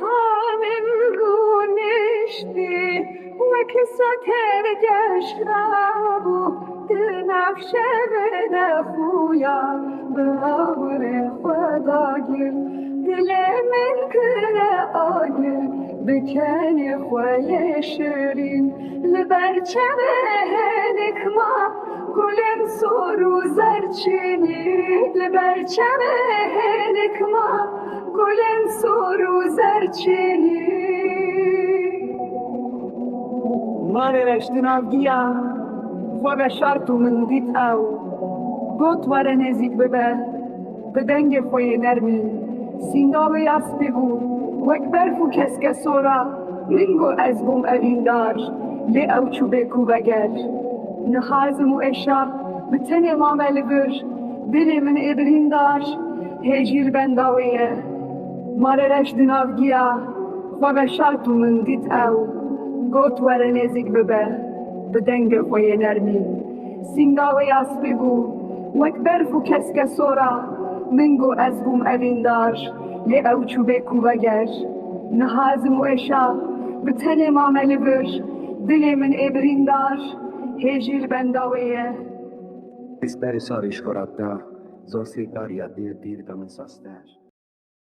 کامل گونشتی و که ساتر جشنابو دل نفشه بده خویا به آور خدا گیر دل من کنه آگر بکنی خوی شیرین لبرچم هنکما گلن سورو زرچینی لبرچم هنکما گلن سورو زرچینی من رشتنام گیا و به شرط من دیت او گوت وره نزیک ببه به دنگ خوی نرمی سینگا به یستی بود وک برفو کس کسورا لنگو از بوم اوین داشت لی او چوبه کو بگر نخازم و اشار بتنی مامل گر دل من ابرین داشت هجیر بنداویه مال رشتنام گیا و به شرط من دیت او گوت وره نزیک ببه به دنگ خوی نرمی سینگا و یستی بود وک برفو کس کسورا منگو از بوم اوین داشت لی او چوبه کو بگر نهازم و اشا به تن مامل برش دل من ابرین داشت هجیر بنداویه اسپر ساریش خورد دا زاسی دارید دیر دامن ساستش